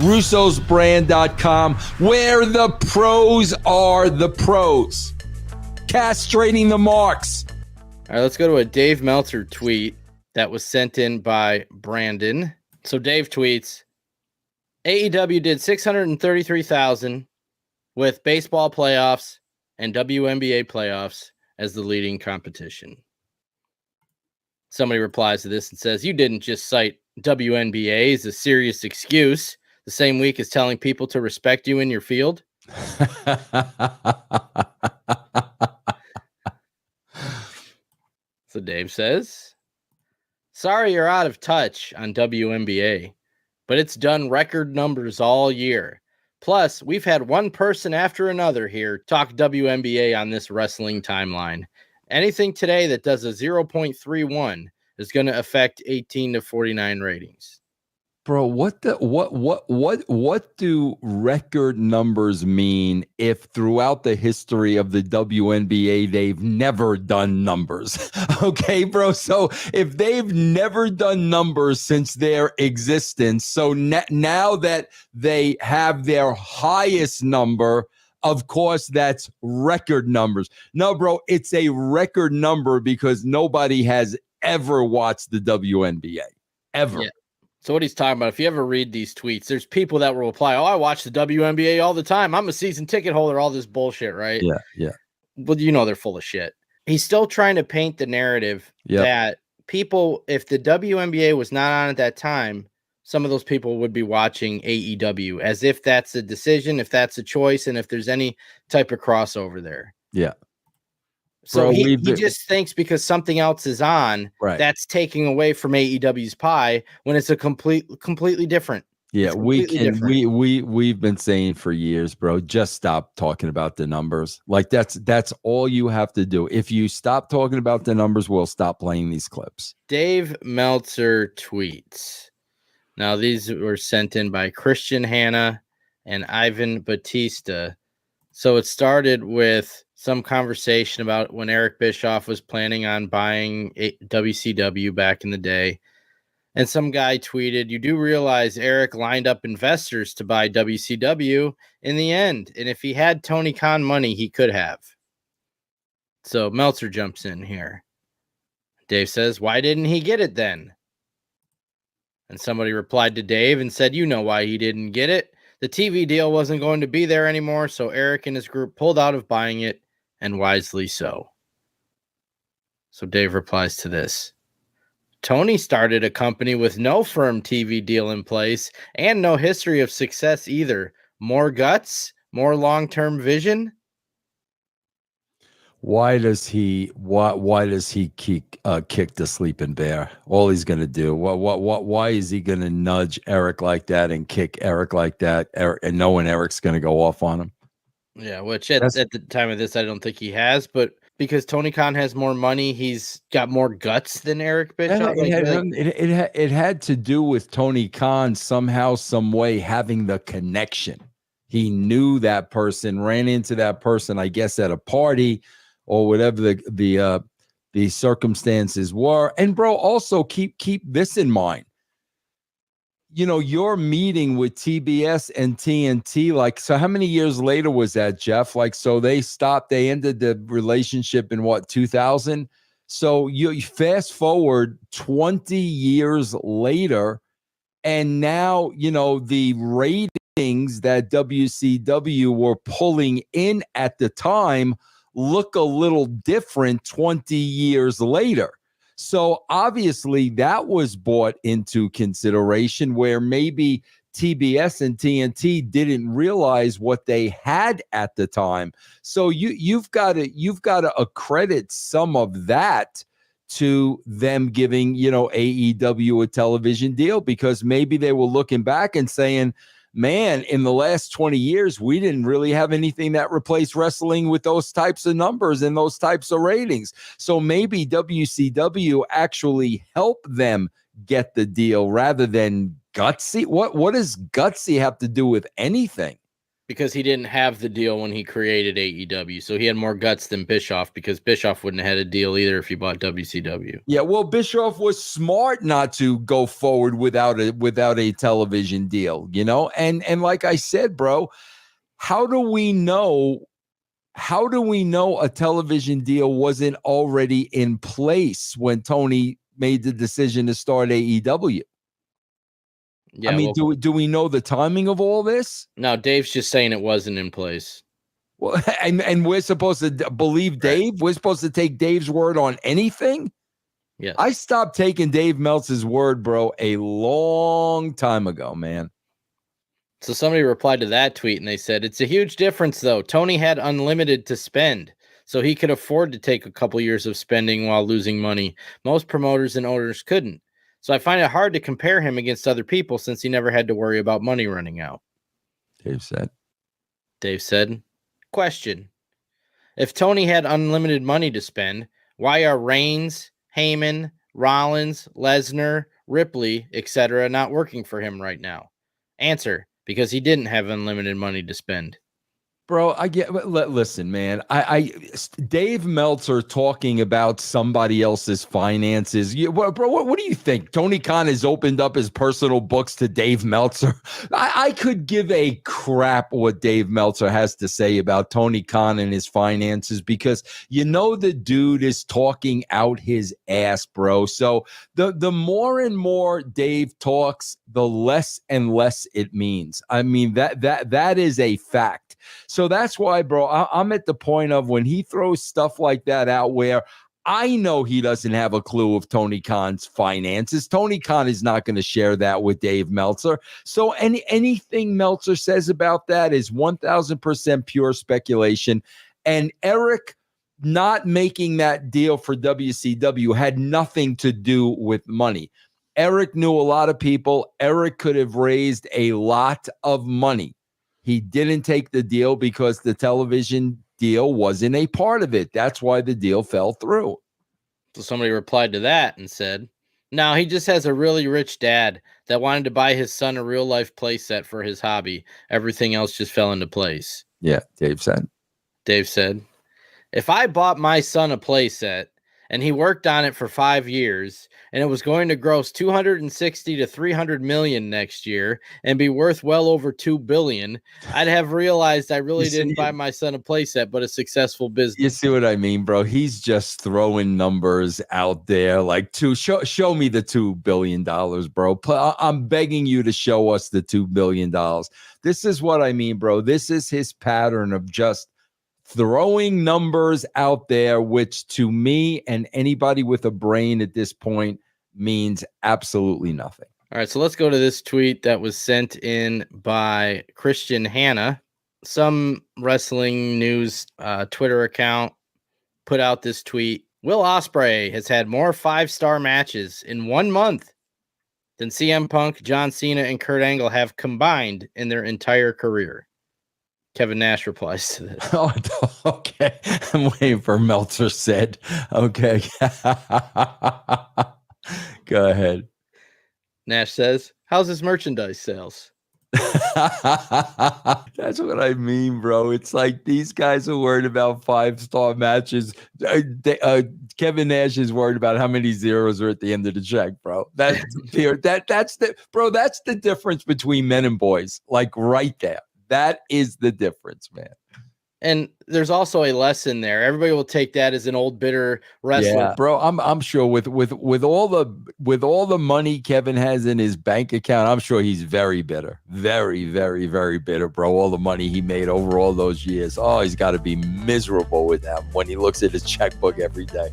Russo'sBrand.com, where the pros are the pros. Castrating the marks. All right, let's go to a Dave Meltzer tweet that was sent in by Brandon. So Dave tweets, AEW did $633,000 with baseball playoffs and WNBA playoffs as the leading competition. Somebody replies to this and says, you didn't just cite WNBA as a serious excuse the same week as telling people to respect you in your field. So Dave says, sorry you're out of touch on WNBA, but it's done record numbers all year. Plus, we've had one person after another here talk WNBA on this wrestling timeline. Anything today that does a 0.31 is going to affect 18 to 49 ratings. Bro, what do record numbers mean if throughout the history of the WNBA they've never done numbers? Okay, bro. So if they've never done numbers since their existence, so now that they have their highest number, of course, that's record numbers. No, bro, it's a record number because nobody has ever watched the WNBA ever. Yeah. So what he's talking about, if you ever read these tweets, there's people that will reply, oh, I watch the WNBA all the time. I'm a season ticket holder, all this bullshit, right? Yeah. Well, you know they're full of shit. He's still trying to paint the narrative that people, if the WNBA was not on at that time, some of those people would be watching AEW as if that's a decision, if that's a choice, and if there's any type of crossover there. Yeah. So he just thinks because something else is on, that's taking away from AEW's pie when it's a completely different. Yeah, we've been saying for years, bro, just stop talking about the numbers. Like that's all you have to do. If you stop talking about the numbers, we'll stop playing these clips. Dave Meltzer tweets. Now these were sent in by Christian Hanna and Ivan Batista. So it started with some conversation about when Eric Bischoff was planning on buying WCW back in the day. And some guy tweeted, you do realize Eric lined up investors to buy WCW in the end. And if he had Tony Khan money, he could have. So Meltzer jumps in here. Dave says, why didn't he get it then? And somebody replied to Dave and said, you know why he didn't get it. The TV deal wasn't going to be there anymore, so Eric and his group pulled out of buying it, and wisely so. So Dave replies to this. Tony started a company with no firm TV deal in place and no history of success either. More guts? More long-term vision? Why does he kick the sleeping bear? All he's gonna do. Why is he gonna nudge Eric like that and kick Eric like that? And knowing Eric's gonna go off on him. Yeah, which at the time of this, I don't think he has, but because Tony Khan has more money, he's got more guts than Eric Bischoff. It had to do with Tony Khan somehow, some way having the connection. He knew that person, ran into that person, I guess, at a party or whatever the circumstances were. And bro, also keep this in mind. You know, your meeting with TBS and TNT, like, so how many years later was that, Jeff? Like, so they ended the relationship in what, 2000? So you fast forward 20 years later, and now, you know, the ratings that WCW were pulling in at the time look a little different 20 years later. So obviously that was brought into consideration where maybe TBS and TNT didn't realize what they had at the time. So you've got to accredit some of that to them giving, you know, AEW a television deal, because maybe they were looking back and saying, man, in the last 20 years, we didn't really have anything that replaced wrestling with those types of numbers and those types of ratings. So maybe WCW actually helped them get the deal rather than Gutsy. What does Gutsy have to do with anything? because he didn't have the deal when he created AEW. So he had more guts than Bischoff, because Bischoff wouldn't have had a deal either if he bought WCW. Yeah, well, Bischoff was smart not to go forward without a television deal, And like I said, bro, how do we know a television deal wasn't already in place when Tony made the decision to start AEW? Yeah, I mean, do we know the timing of all this? No, Dave's just saying it wasn't in place. Well, and we're supposed to believe Dave? Right. We're supposed to take Dave's word on anything? Yes. I stopped taking Dave Meltzer's word, bro, a long time ago, man. So somebody replied to that tweet and they said, it's a huge difference, though. Tony had unlimited to spend, so he could afford to take a couple years of spending while losing money. Most promoters and owners couldn't. So I find it hard to compare him against other people since he never had to worry about money running out. Dave said, question. If Tony had unlimited money to spend, why are Reigns, Heyman, Rollins, Lesnar, Ripley, etc. not working for him right now? Answer, because he didn't have unlimited money to spend. Bro, I get. Listen, man. Dave Meltzer talking about somebody else's finances. Bro, what do you think? Tony Khan has opened up his personal books to Dave Meltzer. I could give a crap what Dave Meltzer has to say about Tony Khan and his finances, because the dude is talking out his ass, bro. So the more and more Dave talks, the less and less it means. I mean, that is a fact. So that's why, bro, I'm at the point of when he throws stuff like that out where I know he doesn't have a clue of Tony Khan's finances. Tony Khan is not going to share that with Dave Meltzer. So anything Meltzer says about that is 1,000% pure speculation. And Eric not making that deal for WCW had nothing to do with money. Eric knew a lot of people. Eric could have raised a lot of money. He didn't take the deal because the television deal wasn't a part of it. That's why the deal fell through. So somebody replied to that and said, no, he just has a really rich dad that wanted to buy his son a real life playset for his hobby. Everything else just fell into place. Yeah, Dave said, if I bought my son a playset and he worked on it for 5 years and it was going to gross 260 to 300 million next year and be worth well over 2 billion, I'd have realized I really didn't buy my son a playset, but a successful business. You see what I mean, bro? He's just throwing numbers out there like show me the $2 billion, bro. I'm begging you to show us the $2 billion. This is what I mean, bro. This is his pattern of just throwing numbers out there, which to me and anybody with a brain at this point means absolutely nothing. All right, so let's go to this tweet that was sent in by Christian Hanna. Some wrestling news Twitter account put out this tweet. Will Ospreay has had more 5-star matches in 1 month than CM Punk, John Cena, and Kurt Angle have combined in their entire career. Kevin Nash replies to this. Oh, okay. I'm waiting for Meltzer said. Okay. Go ahead. Nash says, how's his merchandise sales? That's what I mean, bro. It's like these guys are worried about 5-star matches. Kevin Nash is worried about how many zeros are at the end of the check, bro. That's the difference between men and boys. Like right there. That is the difference, man. And there's also a lesson there. Everybody will take that as an old bitter wrestler. Yeah, bro. I'm sure with all the money Kevin has in his bank account, I'm sure he's very bitter. Very, very, very bitter, bro. All the money he made over all those years. Oh, he's got to be miserable with that when he looks at his checkbook every day.